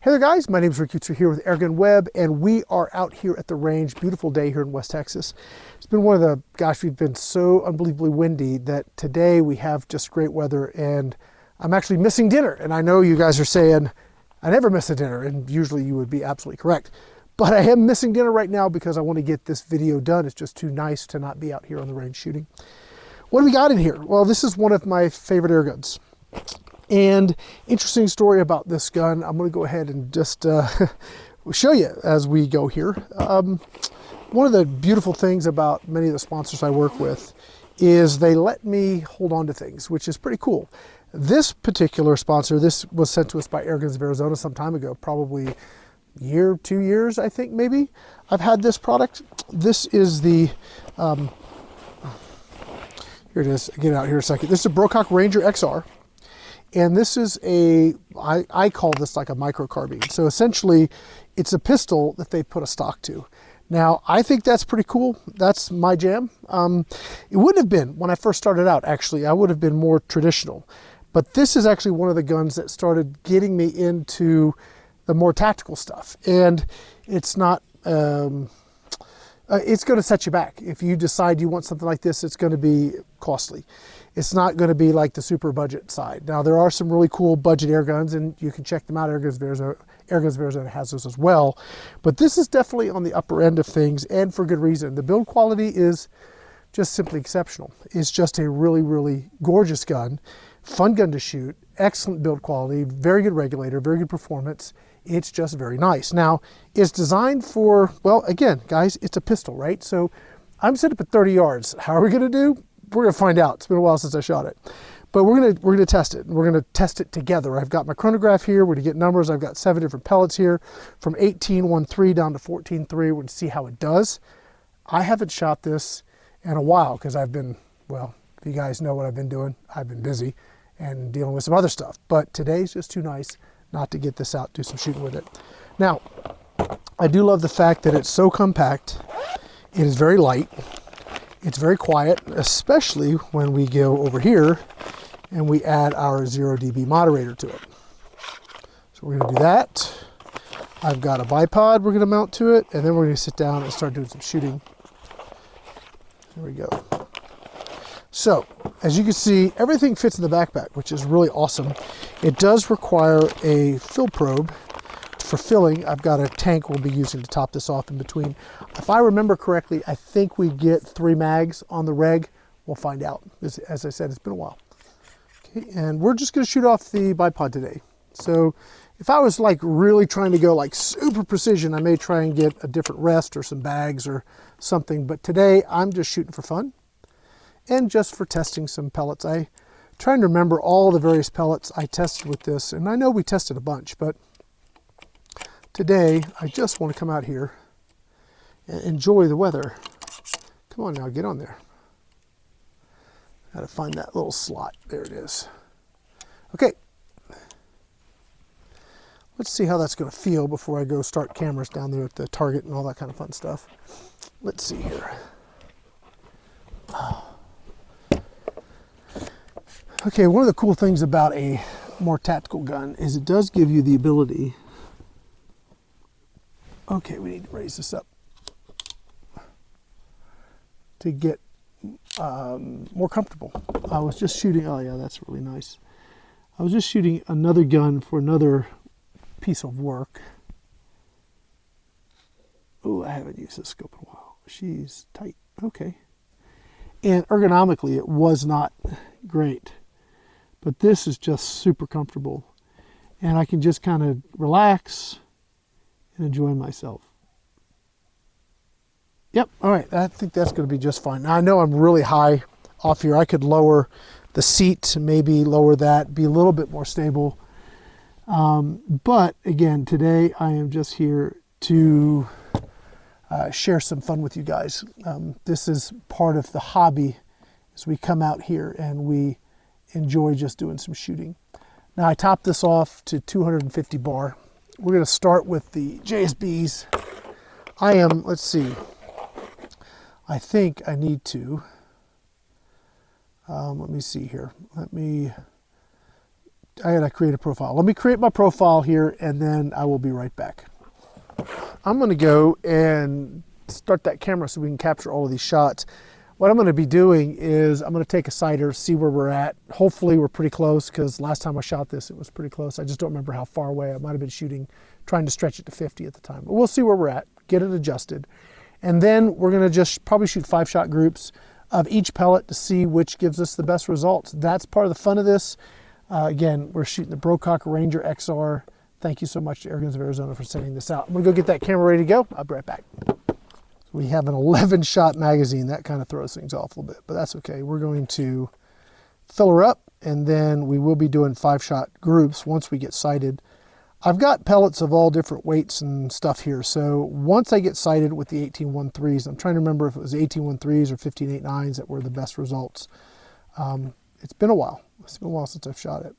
Hey there guys, my name is Rick Utzer here with AirgunWeb, and we are out here at the range. Beautiful day here in West Texas. It's been one of the, we've been so unbelievably windy that today we have just great weather, and I'm actually missing dinner. And I know you guys are saying, I never miss a dinner, and usually you would be absolutely correct. But I am missing dinner right now because I want to get this video done. It's just too nice to not be out here on the range shooting. What do we got in here? Well, this is one of my favorite air guns. And interesting story about this gun. I'm going to go ahead and just show you as we go here. One of the beautiful things about many of the sponsors I work with is they let me hold on to things, which is pretty cool. This particular sponsor, this was sent to us by Airguns of Arizona some time ago, probably a year, 2 years, I think maybe. I've had this product. This is the, here it is, get it out here a second. This is a Brocock Ranger XR. And this is I call this like a micro-carbine. So essentially, it's a pistol that they put a stock to. Now, I think that's pretty cool. That's my jam. It wouldn't have been when I first started out, actually. I would have been more traditional. But this is actually one of the guns that started getting me into the more tactical stuff. And it's not, it's going to set you back. If you decide you want something like this, it's going to be costly. It's not going to be like the super budget side. Now, there are some really cool budget air guns, and you can check them out. Airguns of Arizona has those as well. But this is definitely on the upper end of things, and for good reason. The build quality is just simply exceptional. It's just a really, really gorgeous gun, fun gun to shoot, excellent build quality, very good regulator, very good performance. It's just very nice. Now, it's designed for, well, again, guys, it's a pistol, right? So I'm set up at 30 yards. How are we going to do? We're going to find out. It's been a while since I shot it. But we're going to test it. We're going to test it together. I've got my chronograph here. We're going to get numbers. I've got 7 different pellets here from 18.13 down to 14.3. We're going to see how it does. I haven't shot this in a while because I've been, well, if you guys know what I've been doing, I've been busy and dealing with some other stuff. But today's just too nice not to get this out, do some shooting with it. Now, I do love the fact that it's so compact. It is very light. It's very quiet, especially when we go over here and we add our 0 dB moderator to it. So we're going to do that. I've got a bipod we're going to mount to it, and then we're going to sit down and start doing some shooting. There we go. So, as you can see, everything fits in the backpack, which is really awesome. It does require a fill probe for filling. I've got a tank we'll be using to top this off in between. If I remember correctly, I think we get 3 mags on the reg. We'll find out. As I said, it's been a while. Okay, and we're just going to shoot off the bipod today. So if I was like really trying to go like super precision, I may try and get a different rest or some bags or something. But today I'm just shooting for fun and just for testing some pellets. I'm trying to remember all the various pellets I tested with this, and I know we tested a bunch, but today, I just want to come out here and enjoy the weather. Come on now, get on there. Got to find that little slot. There it is. Okay. Let's see how that's going to feel before I go start cameras down there at the target and all that kind of fun stuff. Let's see here. Okay, one of the cool things about a more tactical gun is it does give you the ability. Okay, we need to raise this up to get more comfortable. I was just shooting, oh yeah, that's really nice. I was just shooting another gun for another piece of work. Oh, I haven't used this scope in a while. She's tight, okay. And ergonomically, it was not great, but this is just super comfortable. And I can just kind of relax and enjoy myself. Yep, all right, I think that's going to be just fine. Now I know I'm really high off here. I could lower the seat, maybe lower that, be a little bit more stable. But again, today I am just here to share some fun with you guys. This is part of the hobby as we come out here and we enjoy just doing some shooting. Now I topped this off to 250 bar. We're going to start with the JSBs. Let's see, I think I need to, let me see here. Let me gotta create a profile. Let me create my profile here, and then I will be right back. I'm gonna go and start that camera so we can capture all of these shots. What I'm gonna be doing is I'm gonna take a sighter, see where we're at. Hopefully we're pretty close, because last time I shot this, it was pretty close. I just don't remember how far away. I might've been shooting, trying to stretch it to 50 at the time. But we'll see where we're at, get it adjusted. And then we're gonna just probably shoot 5-shot groups of each pellet to see which gives us the best results. That's part of the fun of this. Again, we're shooting the Brocock Ranger XR. Thank you so much to Airguns of Arizona for sending this out. I'm gonna go get that camera ready to go. I'll be right back. We have an 11-shot magazine. That kind of throws things off a little bit, but that's okay. We're going to fill her up, and then we will be doing 5-shot groups once we get sighted. I've got pellets of all different weights and stuff here. So once I get sighted with the 18-1-3s, I'm trying to remember if it was 18-1-3s or 15-8-9s that were the best results. It's been a while. It's been a while since I've shot it.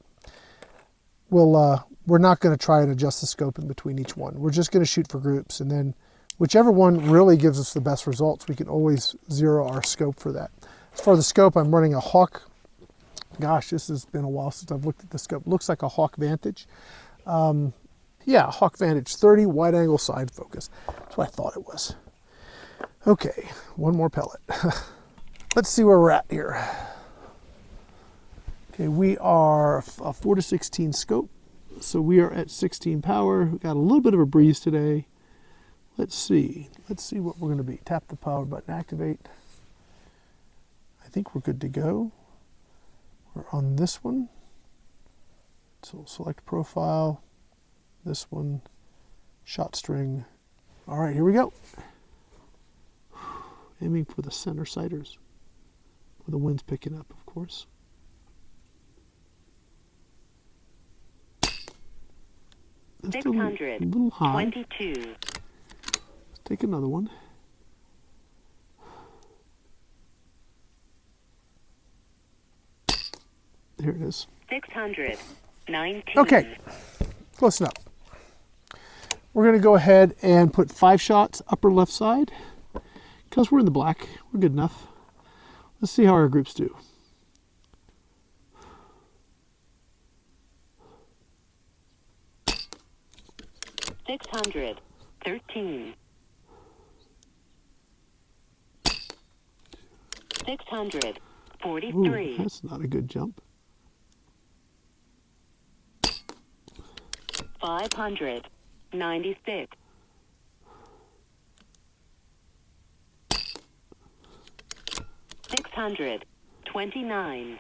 We're not going to try and adjust the scope in between each one. We're just going to shoot for groups, and then whichever one really gives us the best results, we can always zero our scope for that. As far as the scope, I'm running a Hawk. Gosh, this has been a while since I've looked at the scope. It looks like a Hawk Vantage. Yeah, Hawk Vantage 30 wide angle side focus. That's what I thought it was. Okay, one more pellet. Let's see where we're at here. Okay, we are a 4-16 scope. So we are at 16 power. We got a little bit of a breeze today. Let's see what we're going to be. Tap the power button, activate. I think we're good to go. We're on this one. So we'll select profile, this one, shot string. All right, here we go. Aiming for the center sighters, where the wind's picking up, of course. That's 600, a little high. 22. Let's take another one. There it is. 600, 19. Okay, close enough. We're going to go ahead and put 5 shots upper left side. Because we're in the black, we're good enough. Let's see how our groups do. $600, 13. 600, 43. Ooh, that's not a good jump. 500, 96. 600, 29.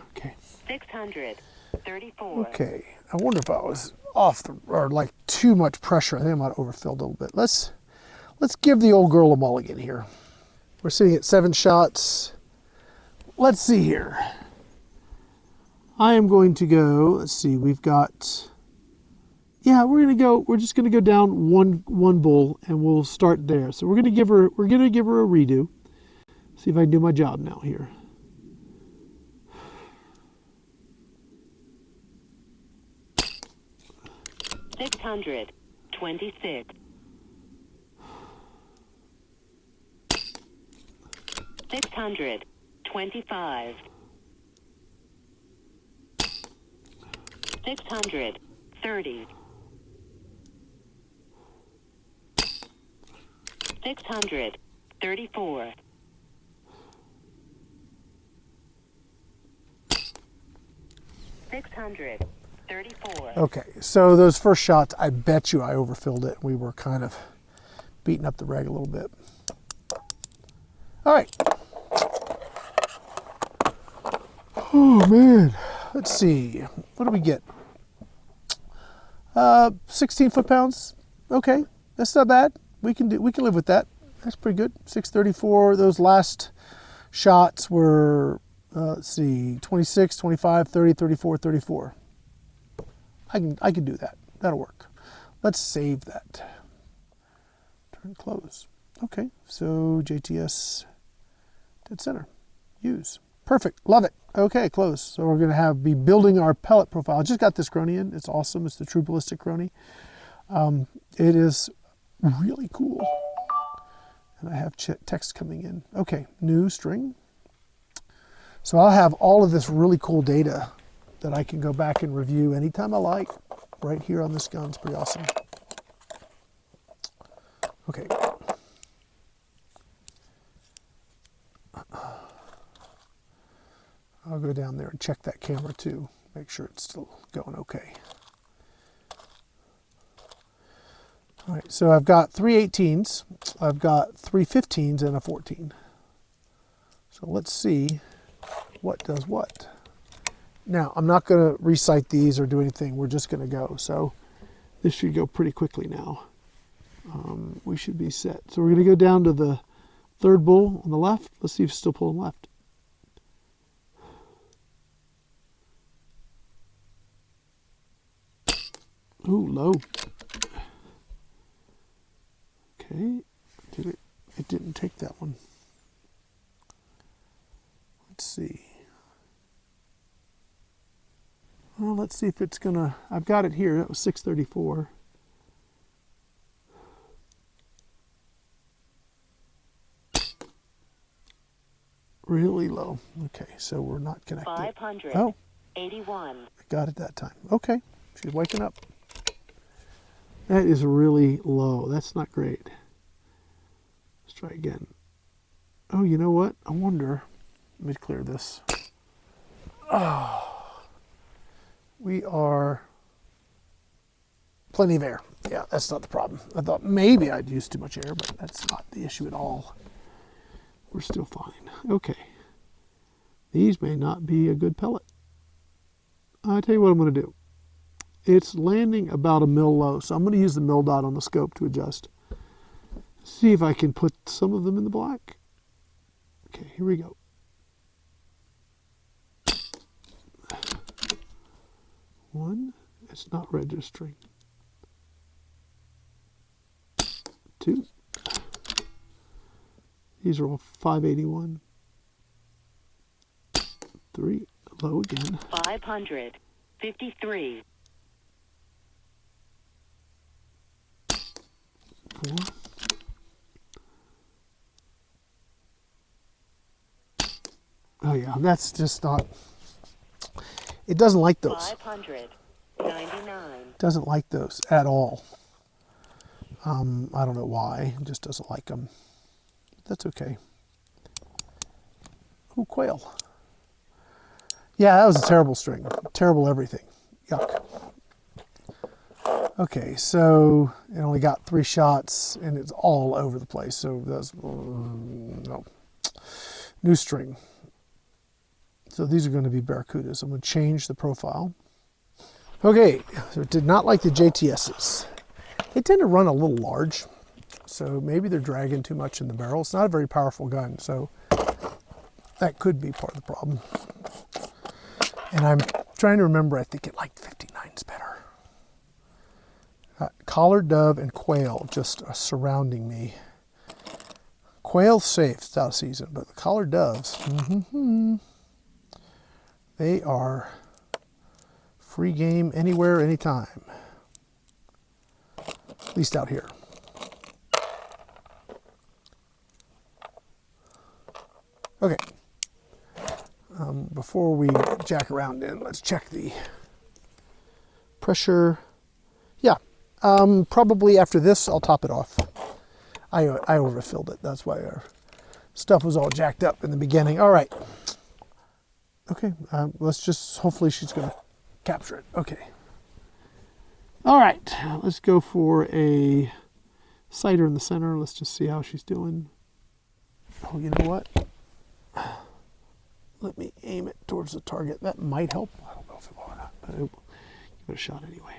Okay. 600, 34. Okay. I wonder if I was off or like too much pressure. I think I might have overfilled a little bit. Let's give the old girl a mulligan here. We're sitting at 7 shots. Let's see here. I am going to go, let's see, we've got, yeah, we're just gonna go down one bull and we'll start there. So we're gonna give her a redo. See if I can do my job now here. $600, 26. 600, 25. 600, 30. 600, 34. 600, 34. Okay, so those first shots, I bet you I overfilled it. We were kind of beating up the reg a little bit. All right. Oh man, let's see. What do we get? 16 foot-pounds. Okay, that's not bad. We can live with that. That's pretty good. 634. Those last shots were let's see, 26, 25, 30, 34, 34. I can do that. That'll work. Let's save that. Turn close. Okay, so JTS dead center. Use. Perfect. Love it. Okay, close. So we're going to be building our pellet profile. I just got this Crony in. It's awesome. It's the True Ballistic Crony. It is really cool. And I have text coming in. Okay, new string. So I'll have all of this really cool data that I can go back and review anytime I like, right here on this gun. It's pretty awesome. Okay. I'll go down there and check that camera too, make sure it's still going okay. All right, so I've got 3 18s, I've got 3 15s, and a 14. So let's see what does what. Now, I'm not going to recite these or do anything. We're just going to go. So this should go pretty quickly now. We should be set. So we're going to go down to the third bull on the left. Let's see if it's still pulling left. Ooh, low. Okay. It didn't take that one. Let's see. Well, let's see if it's gonna, I've got it here. That was 634. Really low. Okay, so we're not connected. 500. Oh, 81. I got it that time. Okay, she's waking up. That is really low. That's not great. Let's try again. Oh, you know what? I wonder. Let me clear this. Oh. We are plenty of air. Yeah, that's not the problem. I thought maybe I'd use too much air, but that's not the issue at all. We're still fine. Okay. These may not be a good pellet. I'll tell you what I'm going to do. It's landing about a mil low, so I'm going to use the mil dot on the scope to adjust. See if I can put some of them in the black. Okay, here we go. One, it's not registering. 2, these are all 581. 3, low again. 553. 4. Oh yeah, that's just not. It doesn't like those. 599. Doesn't like those at all. I don't know why. It just doesn't like them. That's okay. Oh, quail. Yeah, that was a terrible string. Terrible everything. Yuck. Okay, so it only got 3 shots and it's all over the place. So that's no. New string. So these are going to be Barracudas. I'm going to change the profile. Okay, so it did not like the JTSs. They tend to run a little large, so maybe they're dragging too much in the barrel. It's not a very powerful gun, so that could be part of the problem. And I'm trying to remember, I think it liked 59s better. Collared dove and quail just are surrounding me. Quail's safe, it's out of season, but the collared doves, they are free game anywhere, anytime. At least out here. Okay. Before we jack around in, let's check the pressure. Yeah, probably after this, I'll top it off. I overfilled it. That's why our stuff was all jacked up in the beginning. All right. Okay, let's just, hopefully she's going to capture it. Okay. All right, let's go for a sighter in the center. Let's just see how she's doing. Oh, you know what? Let me aim it towards the target. That might help. I don't know if it will or not, but give it a shot anyway.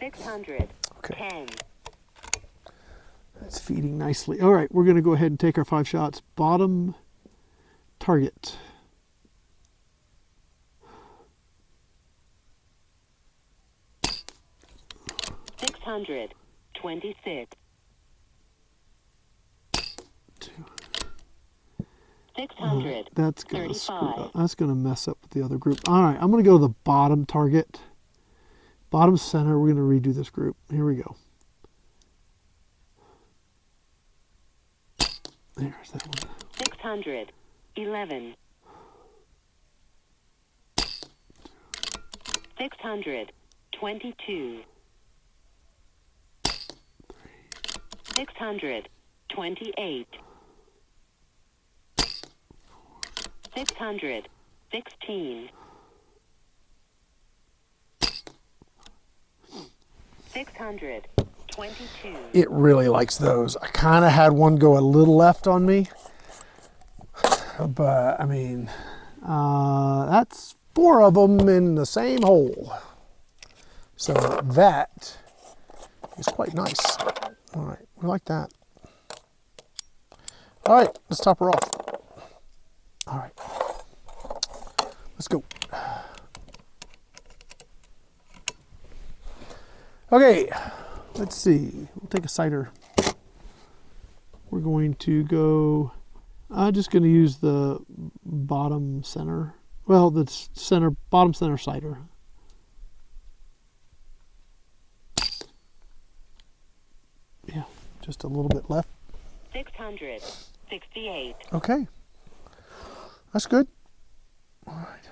$610. Okay. That's feeding nicely. All right, we're going to go ahead and take our 5 shots. Bottom target. $626. 600. That's going to screw up. That's going to mess up with the other group. All right, I'm going to go to the bottom target. Bottom center, we're going to redo this group. Here we go. There's that one. 611. 622. 628. 616. 622. It really likes those. I kind of had one go a little left on me, but I mean, that's 4 of them in the same hole. So that is quite nice. All right, we like that. All right, let's top her off. All right, let's go. Okay, let's see. We'll take a sighter. We're going to go, I'm just going to use the bottom center. Well, the center, bottom center sighter. Yeah, just a little bit left. 668. Okay, that's good. All right,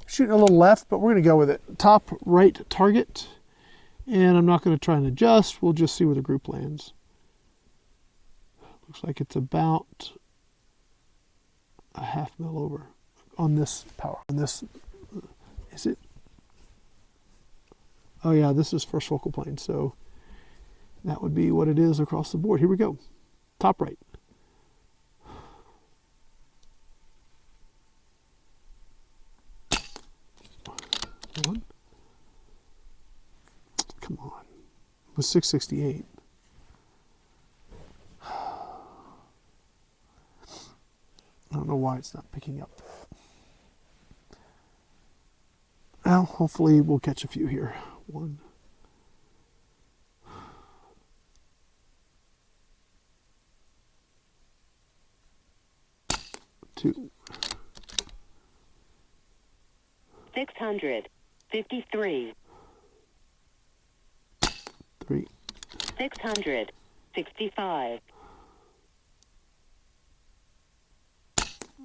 shooting a little left, but we're going to go with it. Top right target. And I'm not going to try and adjust. We'll just see where the group lands. Looks like it's about a ½ mil over on this power. On this, is it? Oh yeah, this is first focal plane. So that would be what it is across the board. Here we go. Top right. One. Come on. It was 668. I don't know why it's not picking up. Well, hopefully we'll catch a few here. 1. 2. 653. 3. 665.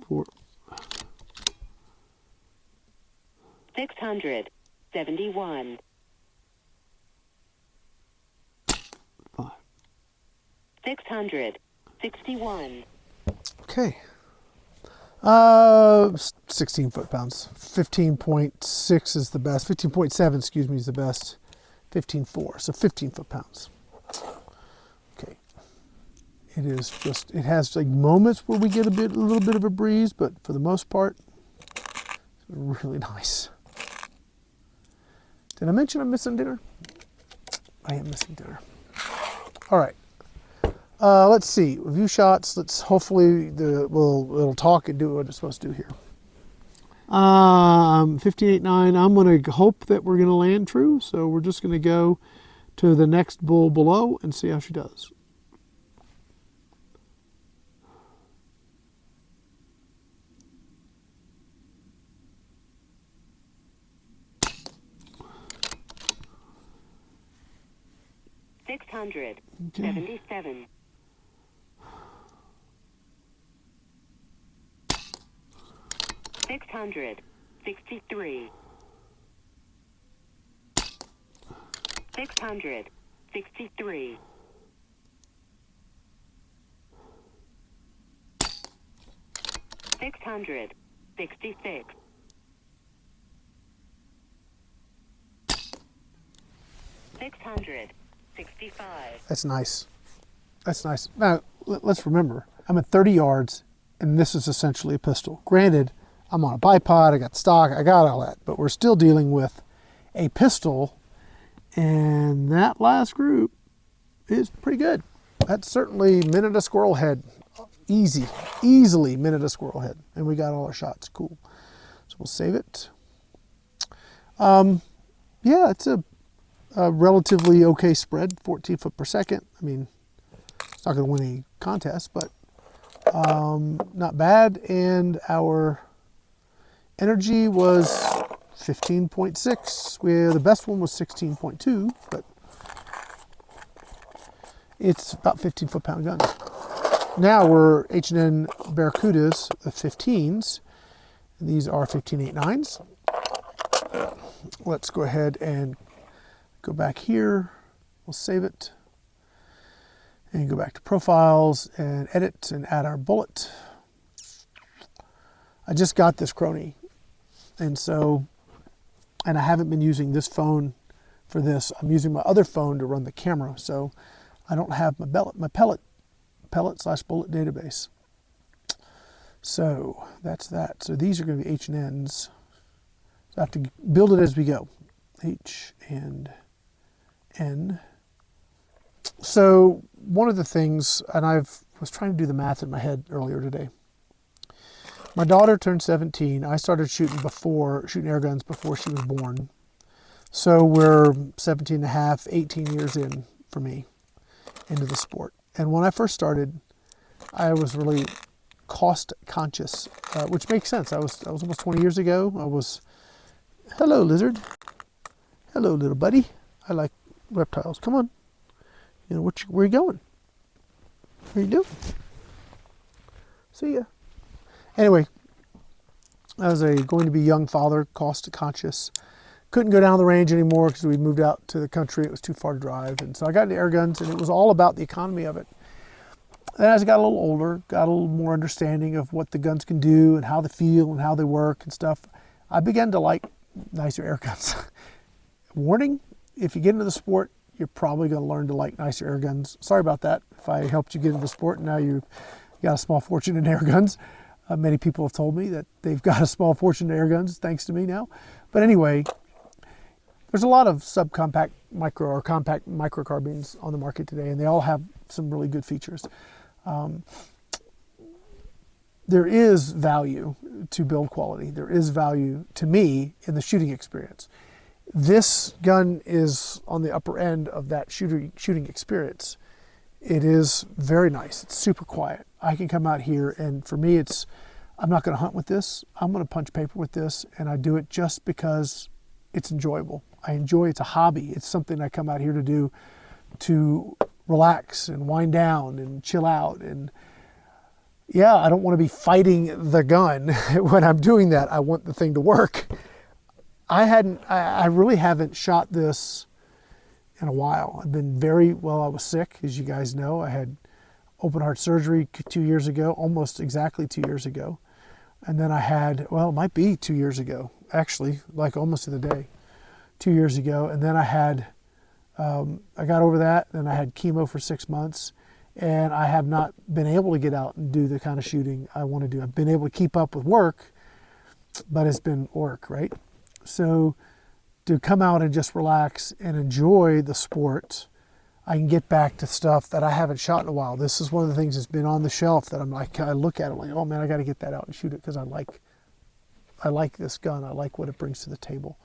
4. 671. 5. 661. Okay. 16 foot-pounds. 15.6 is the best. 15.7, excuse me, is the best. 15.4, so 15 foot-pounds. Okay. It is just, it has like moments where we get a little bit of a breeze, but for the most part, it's really nice. Did I mention I'm missing dinner? I am missing dinner. All right. Let's see. Review shots. Let's hopefully it'll talk and do what it's supposed to do here. 15.89. I'm going to hope that we're going to land true. So we're just going to go to the next bull below and see how she does. Okay. 677. 663. 663. 666. 665. That's nice. That's nice. Now, let's remember, I'm at 30 yards, and this is essentially a pistol. Granted, I'm on a bipod, I got stock, I got all that, but we're still dealing with a pistol, and that last group is pretty good. That's certainly minute a squirrel head. Easily minute a squirrel head. And we got all our shots. Cool. So we'll save it. Yeah, it's a relatively okay spread, 14 foot per second. I mean, it's not going to win any contest, but not bad. And our energy was 15.6. The best one was 16.2, but it's about 15 foot-pound gun. Now we're H&N Barracudas, the 15s. And these are 15.89s. Let's go ahead and go back here. We'll save it. And go back to profiles and edit and add our bullet. I just got this Crony. And I haven't been using this phone for this. I'm using my other phone to run the camera. So I don't have my pellet/bullet database. So that's that. So these are going to be H&Ns. So I have to build it as we go. H and N. So one of the things, and I was trying to do the math in my head earlier today. My daughter turned 17. I started shooting air guns before she was born. So we're 17 and a half, 18 years in for me into the sport. And when I first started, I was really cost conscious, which makes sense. I was almost 20 years ago. Hello, lizard. Hello, little buddy. I like reptiles. Come on. You know, where are you going? What are you doing? See ya. Anyway, I was going to be young father, cost conscious. Couldn't go down the range anymore because we moved out to the country. It was too far to drive. And so I got into air guns, and it was all about the economy of it. And as I got a little older, got a little more understanding of what the guns can do and how they feel and how they work and stuff, I began to like nicer air guns. Warning, if you get into the sport, you're probably going to learn to like nicer air guns. Sorry about that. If I helped you get into the sport and now you've got a small fortune in air guns. Many people have told me that they've got a small fortune in air guns thanks to me now. But anyway, there's a lot of subcompact micro or compact micro-carbines on the market today, and they all have some really good features. There is value to build quality. There is value to me in the shooting experience. This gun is on the upper end of that shooting experience. It is very nice. It's super quiet. I can come out here, and for me, I'm not going to hunt with this. I'm going to punch paper with this, and I do it just because it's enjoyable. It's a hobby. It's something I come out here to do to relax and wind down and chill out. And yeah, I don't want to be fighting the gun when I'm doing that. I want the thing to work. I really haven't shot this in a while. I've been I was sick, as you guys know. I had open heart surgery 2 years ago, almost exactly 2 years ago. And then I had, it might be 2 years ago, actually, like almost to the day, 2 years ago. And then I had, I got over that, and I had chemo for 6 months. And I have not been able to get out and do the kind of shooting I want to do. I've been able to keep up with work, but it's been work, right? So to come out and just relax and enjoy the sport, I can get back to stuff that I haven't shot in a while. This is one of the things that's been on the shelf that I look at it like, oh man, I got to get that out and shoot it because I like this gun. I like what it brings to the table.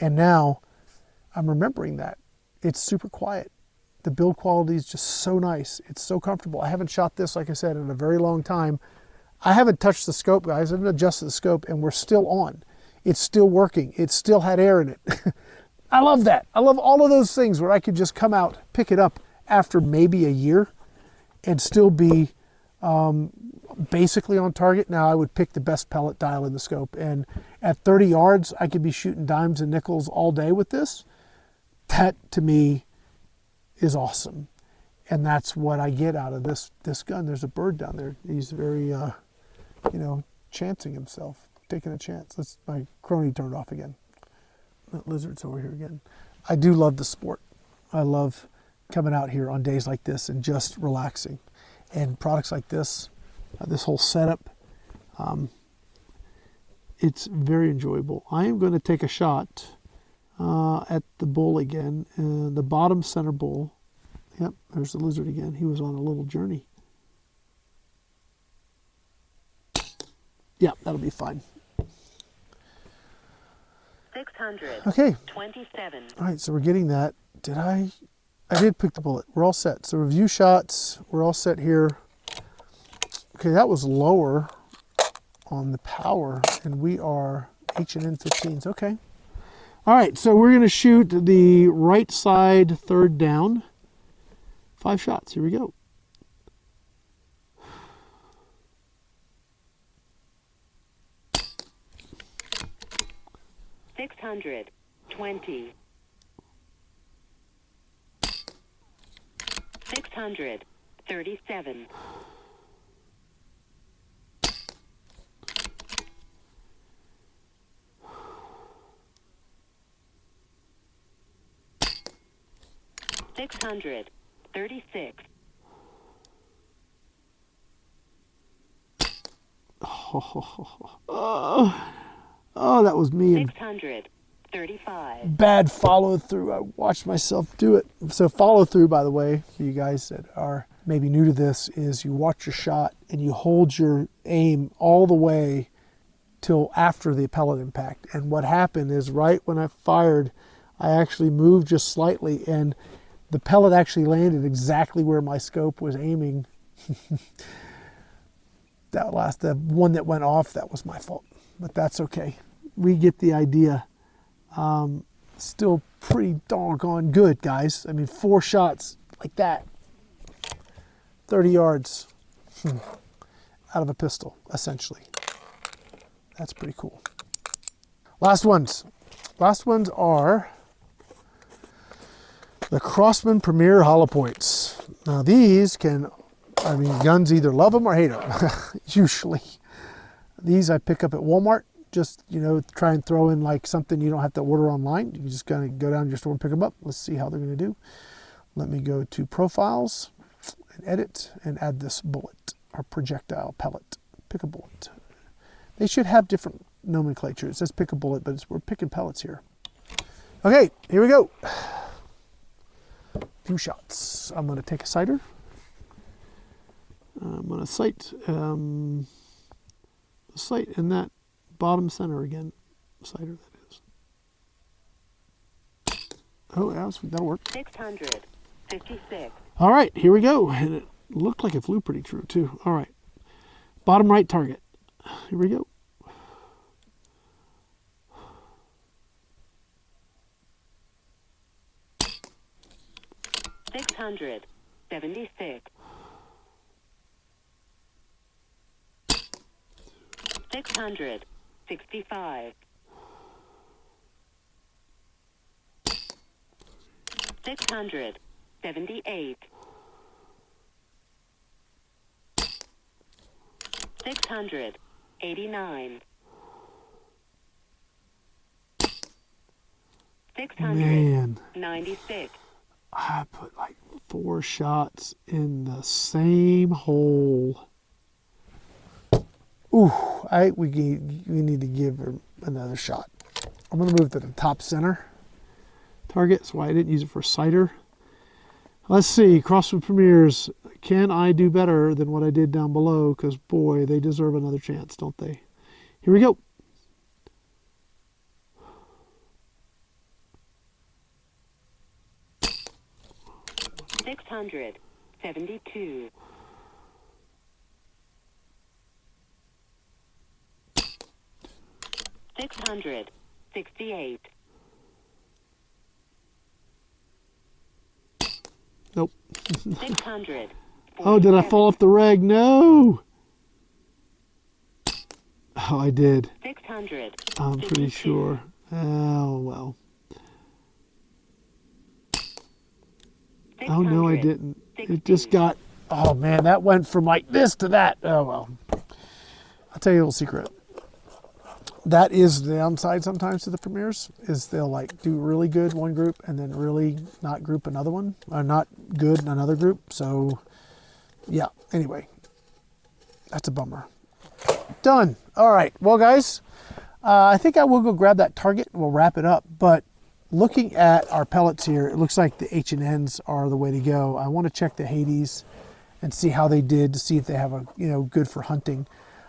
And now I'm remembering that. It's super quiet. The build quality is just so nice. It's so comfortable. I haven't shot this, like I said, in a very long time. I haven't touched the scope, guys. I haven't adjusted the scope, and we're still on. It's still working. It still had air in it. I love that. I love all of those things where I could just come out, pick it up after maybe a year and still be basically on target. Now, I would pick the best pellet dial in the scope. And at 30 yards, I could be shooting dimes and nickels all day with this. That, to me, is awesome. And that's what I get out of this gun. There's a bird down there. He's very, chancing himself. Taking a chance. My Crony turned off again. That lizard's over here again. I do love the sport. I love coming out here on days like this and just relaxing. And products like this, this whole setup, it's very enjoyable. I am going to take a shot at the bull again, the bottom center bull. Yep, there's the lizard again. He was on a little journey. Yeah, that'll be fine. 600. Okay. 27. All right, so we're getting that. I did pick the bullet. We're all set. So review shots, we're all set here. Okay, that was lower on the power, and we are H&N 15s. Okay. All right, so we're going to shoot the right side third down. 5 shots. Here we go. 620. 637. 636. Oh, that was me. 635. Bad follow through. I watched myself do it. So follow through, by the way, for you guys that are maybe new to this, is you watch your shot and you hold your aim all the way till after the pellet impact. And what happened is right when I fired, I actually moved just slightly and the pellet actually landed exactly where my scope was aiming. The one that went off, that was my fault, but that's okay. We get the idea. Still pretty doggone good, guys. I mean, 4 shots like that, 30 yards out of a pistol, essentially. That's pretty cool. Last ones. Last ones are the Crosman Premier Hollow Points. Now these can, I mean, guns either love them or hate them, usually. These I pick up at Walmart. Just, you know, try and throw in like something you don't have to order online. You just kind of go down to your store and pick them up. Let's see how they're going to do. Let me go to Profiles and Edit and add this bullet, our projectile pellet. Pick a bullet. They should have different nomenclature. It says pick a bullet, but we're picking pellets here. Okay, here we go. Few shots. I'm going to take a sighter. I'm going to sight in that bottom center again. Sighter, that is. Oh, yeah, that'll work. 656. All right, here we go. And it looked like it flew pretty true, too. All right. Bottom right target. Here we go. $676. 665. 678. 689. 696. I put like 4 shots in the same hole. Ooh, we need to give her another shot. I'm going to move to the top center target. That's why I didn't use it for sighter. Let's see, Crosman Premiers, can I do better than what I did down below? Because boy, they deserve another chance, don't they? Here we go. $672. 668. Nope. 600. Oh, did I fall off the reg? No. Oh, I did. 600. I'm pretty sure. Oh, well. Oh, no, I didn't. It just got, oh, man, that went from like this to that. Oh, well. I'll tell you a little secret. That is the downside sometimes to the premieres, is they'll like do really good one group and then really not group another one, or not good in another group. So yeah, anyway, that's a bummer. Done. All right, well guys, I think I will go grab that target and we'll wrap it up. But looking at our pellets here, it looks like the H&Ns are the way to go. I want to check the Hades and see how they did, to see if they have a, you know, good for hunting.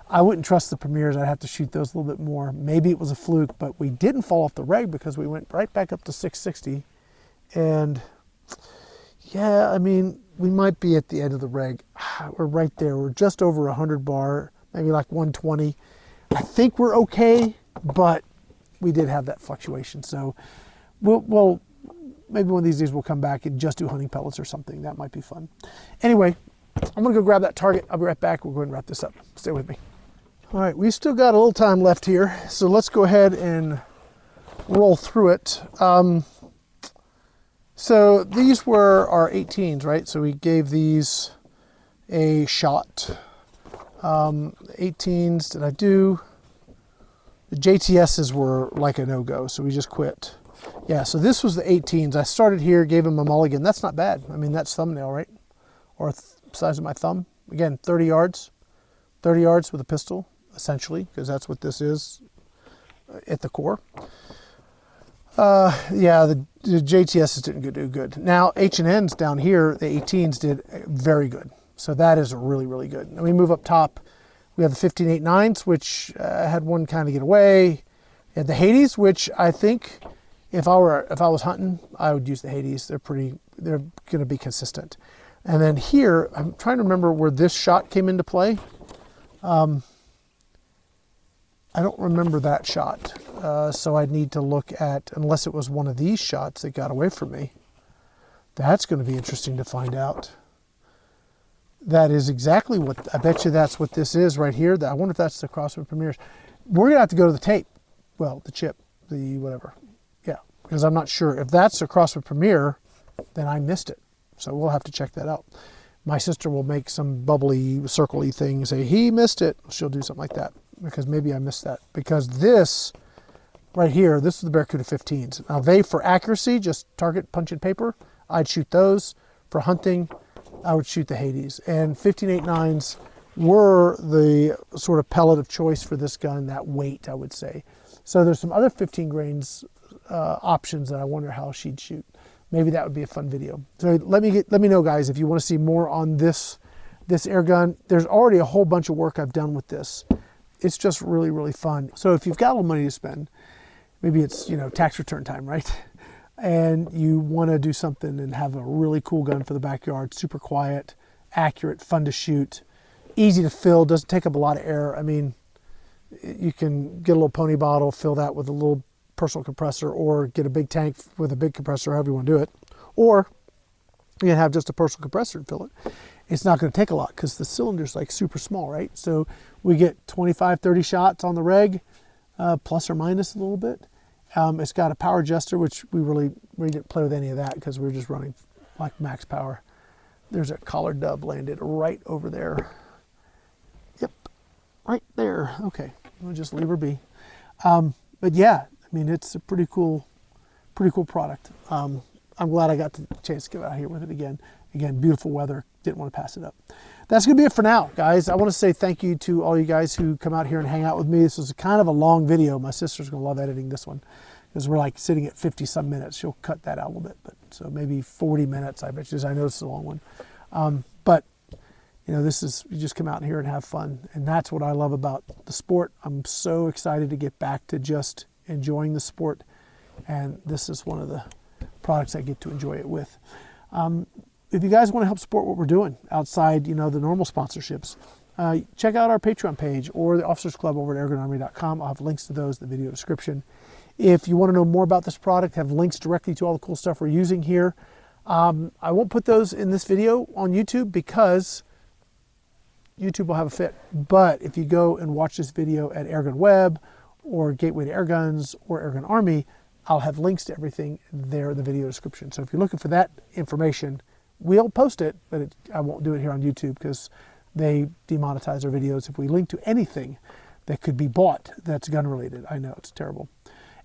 I wouldn't trust the premieres. I'd have to shoot those a little bit more. Maybe it was a fluke, but we didn't fall off the reg because we went right back up to 660. And yeah, I mean, we might be at the end of the reg. We're right there. We're just over 100 bar, maybe like 120. I think we're okay, but we did have that fluctuation. So we'll maybe one of these days we'll come back and just do hunting pellets or something. That might be fun. Anyway, I'm gonna go grab that target. I'll be right back. We'll go ahead and wrap this up. Stay with me. All right, we've still got a little time left here, so let's go ahead and roll through it. So these were our 18s, right? So we gave these a shot. 18s, did I do? The JTSs were like a no-go, so we just quit. Yeah, so this was the 18s. I started here, gave them a mulligan. That's not bad. I mean, that's thumbnail, right? Or size of my thumb. Again, 30 yards. 30 yards with a pistol, essentially, because that's what this is at the core. Yeah, the JTSs didn't do good. Now, H&Ns down here, the 18s did very good. So that is really, really good. And we move up top. We have the 15.89s, which had one kind of get away. And the Hades, which I think if I was hunting, I would use the Hades. They're going to be consistent. And then here, I'm trying to remember where this shot came into play. I don't remember that shot. So I'd need to look at, unless it was one of these shots that got away from me. That's going to be interesting to find out. That is exactly what, I bet you that's what this is right here. I wonder if that's the Crosman Premiers. We're going to have to go to the tape. Well, the chip, the whatever. Yeah, because I'm not sure. If that's a Crosman Premier, then I missed it. So we'll have to check that out. My sister will make some bubbly, circly thing and say, he missed it. She'll do something like that because maybe I missed that. Because this right here, this is the Barracuda 15s. Now they, for accuracy, just target, punch, and paper, I'd shoot those. For hunting, I would shoot the Hades. And 15.89s were the sort of pellet of choice for this gun, that weight, I would say. So there's some other 15 grains options that I wonder how she'd shoot. Maybe that would be a fun video. So let me know, guys, if you want to see more on this air gun. There's already a whole bunch of work I've done with this. It's just really, really fun. So if you've got a little money to spend, maybe it's, you know, tax return time, right? And you want to do something and have a really cool gun for the backyard, super quiet, accurate, fun to shoot, easy to fill, doesn't take up a lot of air. I mean, you can get a little pony bottle, fill that with a little personal compressor, or get a big tank with a big compressor, however you want to do it. Or you can have just a personal compressor and fill it. It's not going to take a lot because the cylinder's like super small, right? So we get 25, 30 shots on the reg, plus or minus a little bit. It's got a power adjuster, which we didn't play with any of that because we were just running like max power. There's a collared dove landed right over there. Yep, right there. Okay, we'll just leave her be. But yeah, I mean, it's a pretty cool product. I'm glad I got the chance to get out here with it again. Again, beautiful weather. Didn't want to pass it up. That's going to be it for now, guys. I want to say thank you to all you guys who come out here and hang out with me. This was kind of a long video. My sister's going to love editing this one because we're like sitting at 50-some minutes. She'll cut that out a little bit, but so maybe 40 minutes. I bet you. I know it's a long one. But, you know, you just come out here and have fun. And that's what I love about the sport. I'm so excited to get back to just enjoying the sport. And this is one of the products I get to enjoy it with. If you guys want to help support what we're doing outside, you know, the normal sponsorships, check out our Patreon page or the Officers Club over at airgunarmy.com. I'll have links to those in the video description. If you want to know more about this product, have links directly to all the cool stuff we're using here. I won't put those in this video on YouTube because YouTube will have a fit. But if you go and watch this video at AirgunWeb or Gateway to Airguns or Airgun Army, I'll have links to everything there in the video description. So if you're looking for that information, we'll post it, but I won't do it here on YouTube because they demonetize our videos if we link to anything that could be bought that's gun related. I know, it's terrible.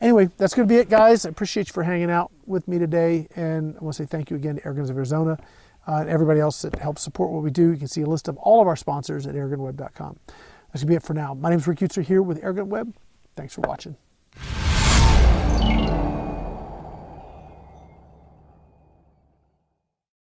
Anyway, that's going to be it, guys. I appreciate you for hanging out with me today, and I want to say thank you again to Airguns of Arizona and everybody else that helps support what we do. You can see a list of all of our sponsors at airgunweb.com. That's going to be it for now. My name is Rick Utzer here with AirgunWeb. Thanks for watching.